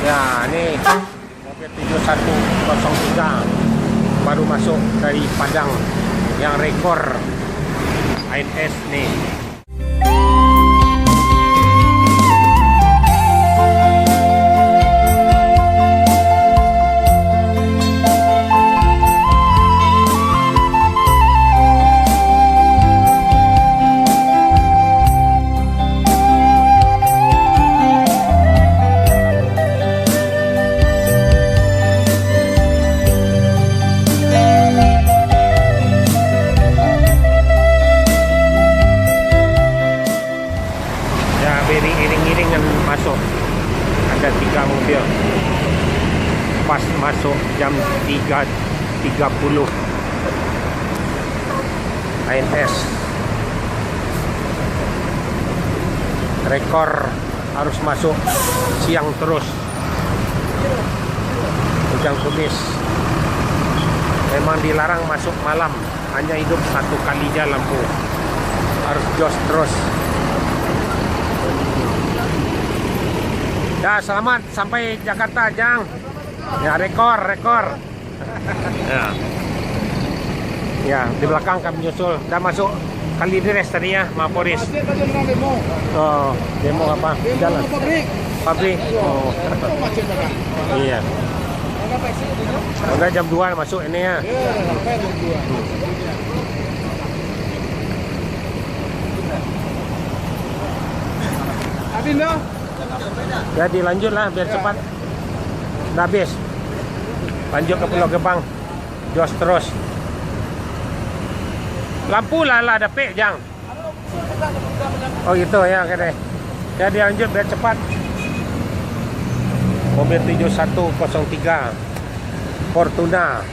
Ya, ini mobil 7103 baru masuk dari Padang yang rekor ANS nih. Iring-iringan masuk, ada 3 mobil pas masuk jam 3.30 ANS rekor harus masuk siang terus. Ujang Kumis memang dilarang masuk malam, hanya hidup satu kalinya lampu, harus jos terus. Ya, selamat sampai Jakarta, Jang. Ya, rekor. Ya. Ya, di belakang kami nyusul. Udah masuk Kalideres tadi ya, Maporis. Oh, demo apa? Jalan. Pabrik. Oh. Iya. Udah jam 2 masuk ini ya. Abinda. Jadi lanjut lah biar cepat. Udah habis. Lanjut ke Pulau Gebang. Jos terus. Lampu lah dapet, Jang. Oh gitu ya, oke deh. Jadi lanjut biar cepat. Mobil 7103 Fortuna.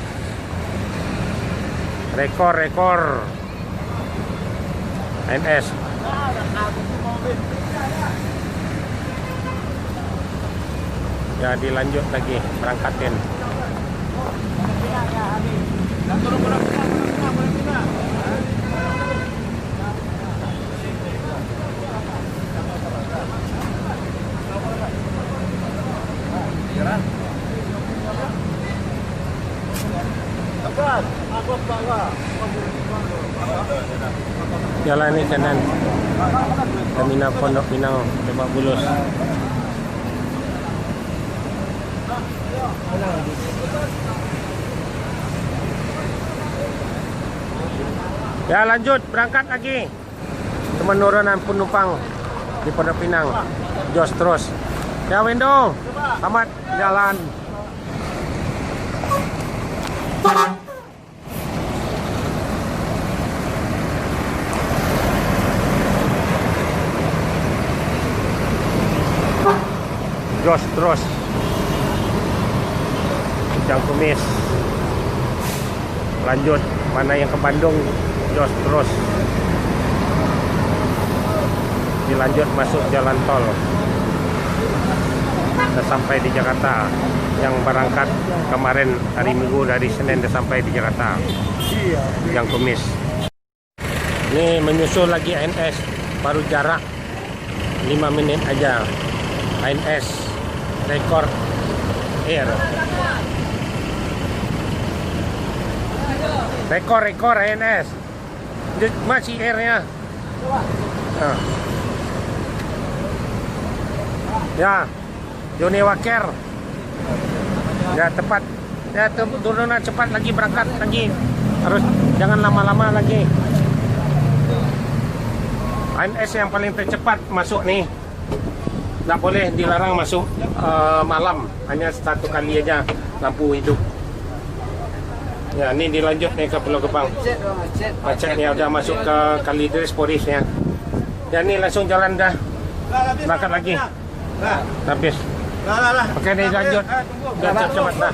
Rekor ANS. Ya, dilanjut lagi berangkatin. Jalan ini kanan Terminal Pondok Pinang, Lebak Bulus. Ya, lanjut berangkat lagi. Penurunan penumpang di Pondok Pinang. Jos terus. Ya, Wendo, selamat jalan. Jos terus. Ujang Kumis. Lanjut, mana yang ke Bandung, jos terus. Dilanjut masuk jalan tol. Sudah sampai di Jakarta. Yang berangkat kemarin hari Minggu dari Senin sudah sampai di Jakarta. Ujang Kumis. Ini menyusul lagi ANS, baru jarak 5 menit aja. ANS rekor air. Rekor ANS. Masih airnya. Ya, Joni Waker. Ya, tepat. Ya, turunan cepat lagi, berangkat lagi. Harus jangan lama-lama lagi. ANS yang paling tercepat masuk nih. Nggak boleh, dilarang masuk malam, hanya satu kali aja lampu hidup. Ya, ini dilanjut nih ke Pulau Gebang. Macetnya udah masuk ke Kalideres Polis ya. Dan ini langsung jalan dah. Berangkat lagi. Habis. Oke, ini lanjut. Udah cepat dah.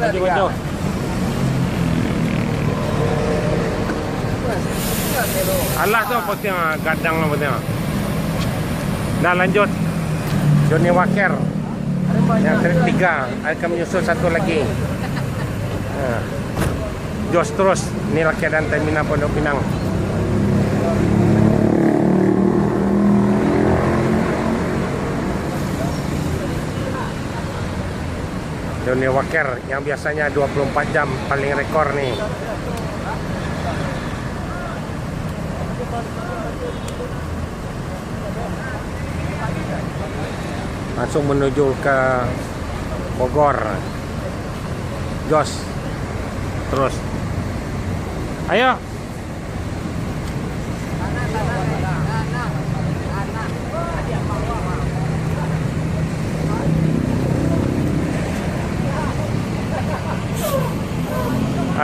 Lanjut. Allah tuh putih gadang lah putih. Nah, lanjut Joni Waker yang ketiga akan menyusul satu lagi. Jos terus. Ini keadaan Terminal Pondok Pinang. Johnny Walker yang biasanya 24 jam paling rekor nih. Langsung menuju ke Bogor. Jos terus. Ayo.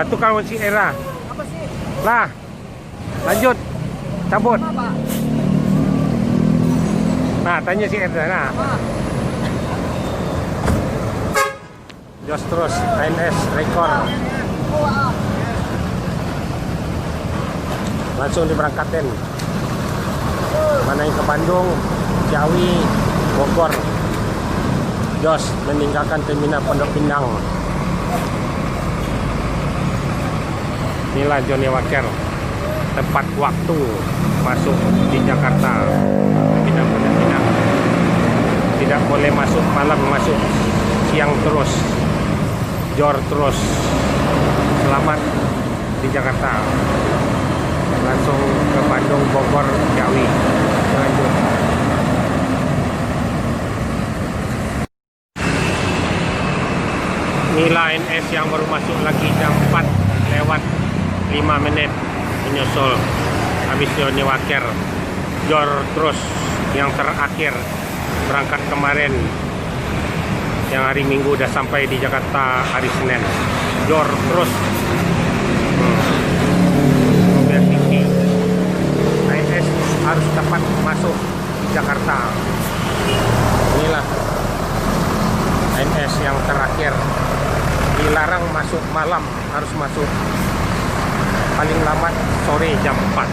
Itu kawan si Era. Apa sih? Lah. Lanjut. Cabut. Apa? Nah, tanya si Era. Nah. Jos terus. ANS rekor. Langsung diberangkatin. Mana yang ke Bandung, Ciawi, Bogor. Jos meninggalkan terminal Pondok Pinang. Inilah Johnny Walker, tepat waktu masuk di Jakarta. Terminal Pondok Pinang. Tidak boleh masuk malam, masuk siang terus. Jor terus. Selamat di Jakarta. Langsung ke Bandung, Bogor, Ciawi. Lanjut. Inilah ANS yang baru masuk lagi jam 4 lewat 5 menit menyusul habis Johnny Walker. Jor terus yang terakhir berangkat kemarin, yang hari Minggu udah sampai di Jakarta hari Senin. Jor terus. Mobil tinggi. ANS harus dapat masuk Jakarta. Inilah ANS yang terakhir. Dilarang masuk malam, harus masuk paling lambat sore jam 4.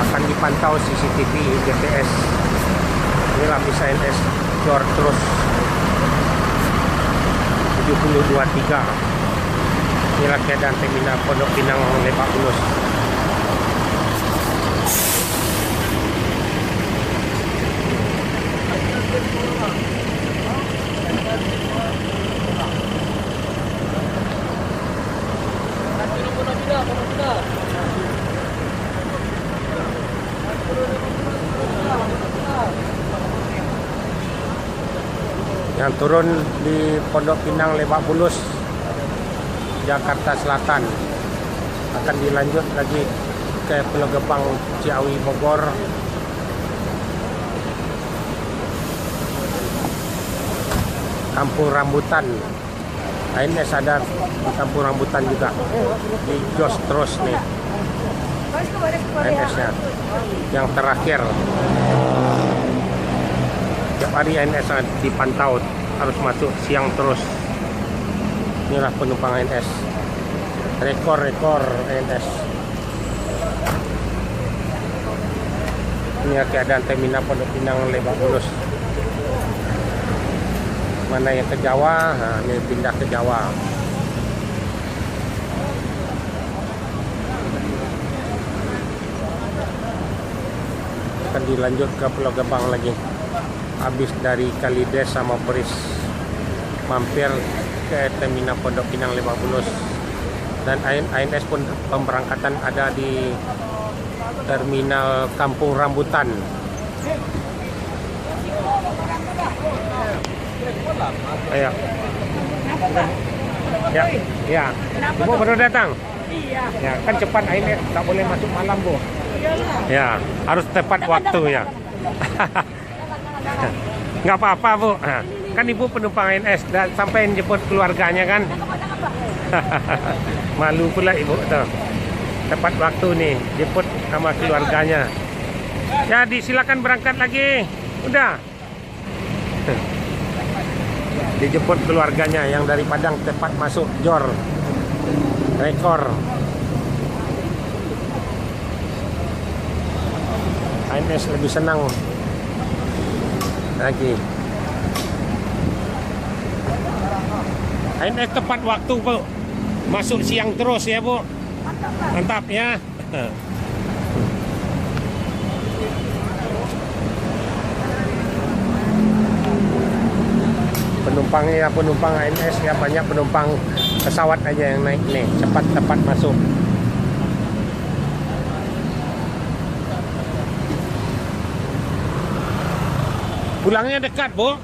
Akan dipantau CCTV GPS. Inilah bis ANS Jor terus 7023. Inilah keadaan terminal Pondok Pinang Lebak Bulus. Yang turun di Pondok Pinang Lebak Bulus, Jakarta Selatan, akan dilanjut lagi ke Pulau Gebang, Ciawi, Bogor. Kampung Rambutan. ANS ada di Kampung Rambutan juga. Di Jos terus nih ANS-nya. Yang terakhir. Tiap hari ANS dipantau, harus masuk siang terus. Inilah penumpang ANS. Rekor-rekor ANS. Ini keadaan terminal Pondok Pinang Lebak Bulus. Mana yang ke Jawa, nah, ini pindah ke Jawa. Akan dilanjut ke Pulau Gebang lagi. Habis dari Kalides sama Peris, mampir ke terminal Pondok Pinang Lebak Bulus. Dan ANS pun pemberangkatan ada di terminal Kampung Rambutan. Ayo. Ya, ya. Ibu baru datang. Iya. Ya, kan cepat ANS, tak boleh masuk malam, Bu. Ya, harus tepat waktu ya. Nggak apa-apa, Bu. Kan Ibu penumpang ANS dan sampai jemput keluarganya kan. Malu pula Ibu tuh. Tepat waktu nih, jemput sama keluarganya. Ya, disilakan berangkat lagi. Udah. Dijemput keluarganya yang dari Padang tepat masuk Jor. Rekor. ANS lebih senang lagi. ANS tepat waktu, Bu. Masuk siang terus ya, Bu. Mantap ya. Penumpang penumpang ANS ya, banyak penumpang pesawat aja yang naik nih, cepat tepat masuk. Pulangnya dekat, Bu?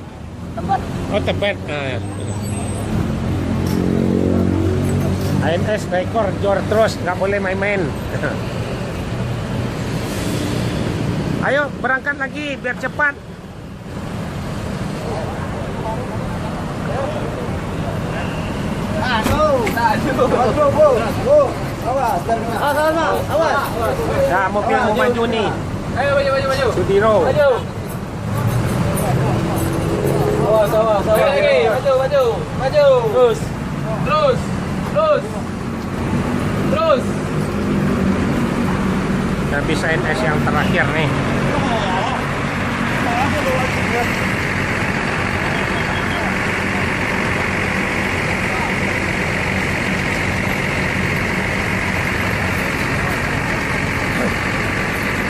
Tempat. Oh, Tebet. Nah. ANS rekor jor terus, nggak boleh main-main. Ayo berangkat lagi biar cepat. Ya, mobil mau maju nih. Ayo maju. Sudiro. Maju. Awas. Maju. Terus. Habis ANS yang terakhir nih.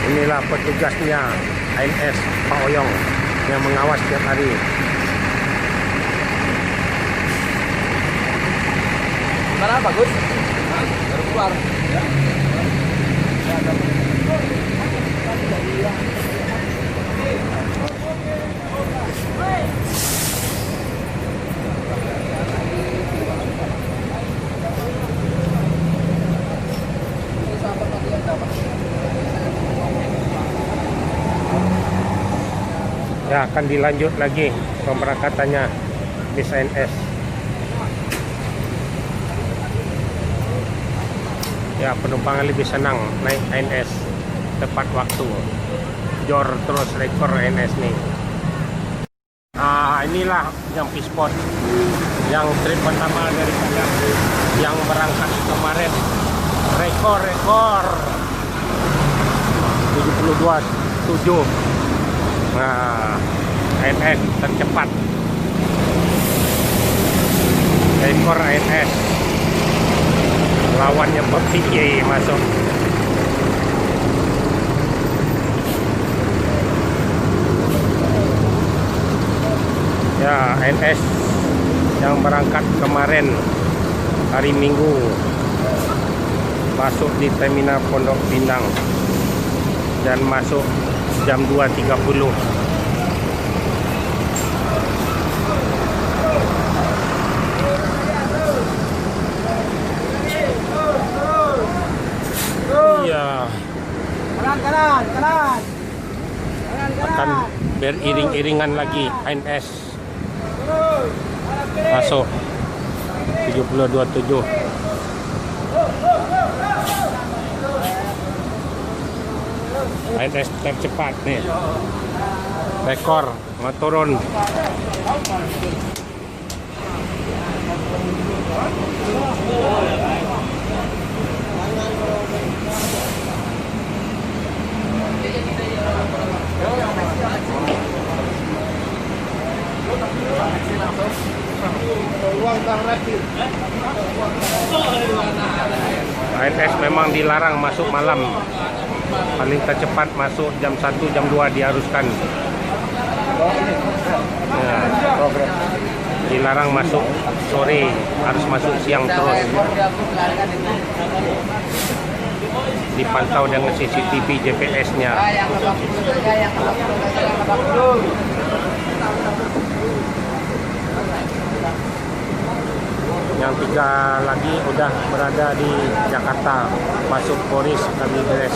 Inilah petugasnya ANS Pak Oyong yang mengawas setiap hari. Mana bagus? Baru keluar. Ya, akan dilanjut lagi pemberangkatannya bis ANS. Ya, penumpang lebih senang naik ANS tepat waktu. Jor terus rekor ANS nih. Inilah yang Pisport, yang trip pertama daripada yang berangkat kemarin. Rekor 72.7. Nah, ANS tercepat. Rekor ANS. Lawannya PPJ masuk. Ya, ANS yang berangkat kemarin hari Minggu masuk di Terminal Pondok Pinang dan masuk jam 2.30. Iya. Kanan. Akan beriring-iringan lagi ANS masuk 72.7. ANS tercepat nih, rekor mau turun. ANS memang dilarang masuk malam. Paling tercepat masuk jam 1, jam 2 diharuskan. Ya, dilarang masuk sore, harus masuk siang terus. Dipantau dengan CCTV GPS-nya. Yang 3 lagi udah berada di Jakarta, masuk Polis Kalideres.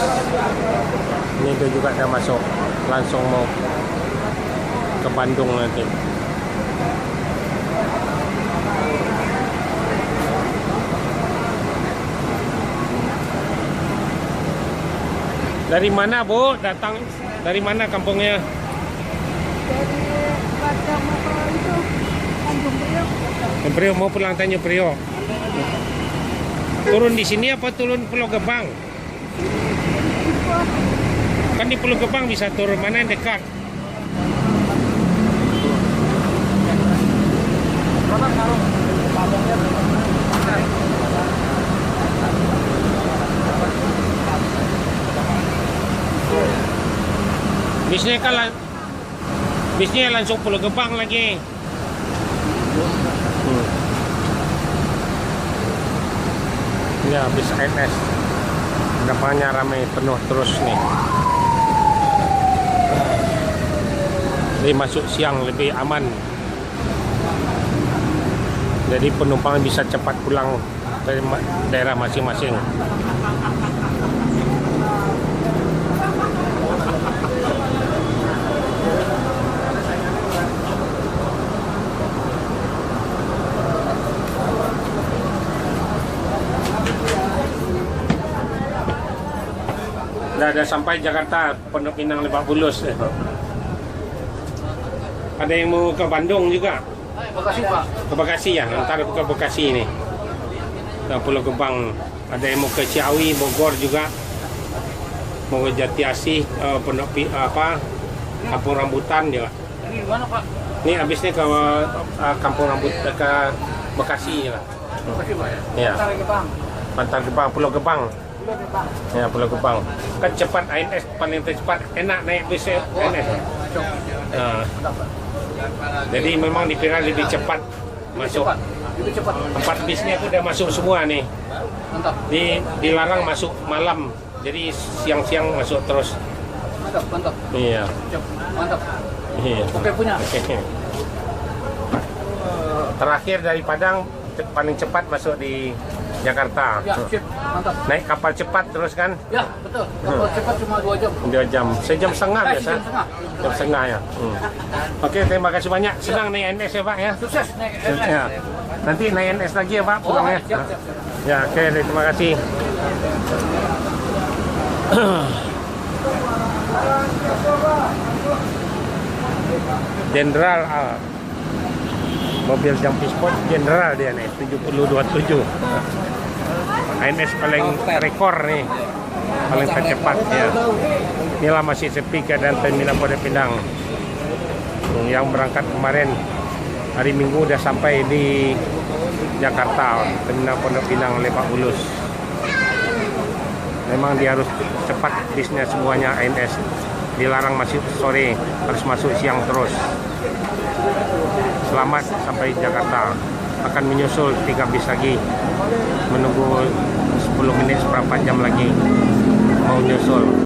Ini dia juga udah masuk, langsung mau ke Bandung nanti. Dari mana, Bu? Datang dari mana kampungnya? Dari Padang itu Tanjung Priok. Tanjung Priok, mau pulang Tanjung Priok. Turun di sini apa turun Pulau Gebang? Kan di Pulau Gebang bisa turun, mana yang dekat? Bisnya langsung Pulau Gebang lagi. Ya, bis ANS depannya ramai penuh terus nih. Jadi masuk siang lebih aman. Jadi penumpang bisa cepat pulang dari daerah masing-masing. Udah sampai Jakarta, Pondok Pinang, Lebak Bulus. Ada yang mau ke Bandung juga? Bekasi, Pak. Ke Bekasi ya, antara ke Bekasi ini. Ke Pulau Gebang. Ada yang mau ke Ciawi, Bogor juga. Mau ke Jatiasih, Kampung Rambutan juga. Ini mana, Pak? Ini habisnya ke Kampung Rambutan, ke Bekasi lah. Bekasi, Pak ya? Ya. Antara Gebang. Bantar Gebang, Pulau Gebang. Pulau Gebang. Ya, Pulau Gebang. Kan cepat ANS, paling cepat, enak naik bis ANS. Nah, jadi memang dikira lebih cepat masuk. Lebih cepat. Empat bisnya itu udah masuk semua nih. Mantap. Dilarang masuk malam. Jadi siang-siang masuk terus. Mantap, mantap. Iya. Mantap. Iya. Oke, punya. Terakhir dari Padang paling cepat masuk di Jakarta. Ya, sip. Mantap. Naik kapal cepat terus kan? Ya, betul. Kapal cepat cuma 2 jam. 2 jam. Sejam setengah biasa. Sejam setengah. Jam setengah ya. Oke, terima kasih banyak. Senang naik NS ya Pak ya. Sukses naik Ya. Nanti naik NS lagi ya Pak pulangnya. Siap, siap, siap. Ya, oke, terima kasih. Jenderal mobil jumping sport jenderal dia nih 7027. ANS paling rekor nih, paling tercepat ya. Inilah masih sepi keadaan terminal Pondok Pinang. Yang berangkat kemarin hari Minggu udah sampai di Jakarta, terminal Pondok Pinang, Lebak Bulus. Memang dia harus cepat bisnya semuanya ANS. Dilarang masuk sore, harus masuk siang terus. Selamat sampai Jakarta. Akan menyusul 3 bis lagi. Menunggu 10 menit seberapa jam lagi mau nyusul.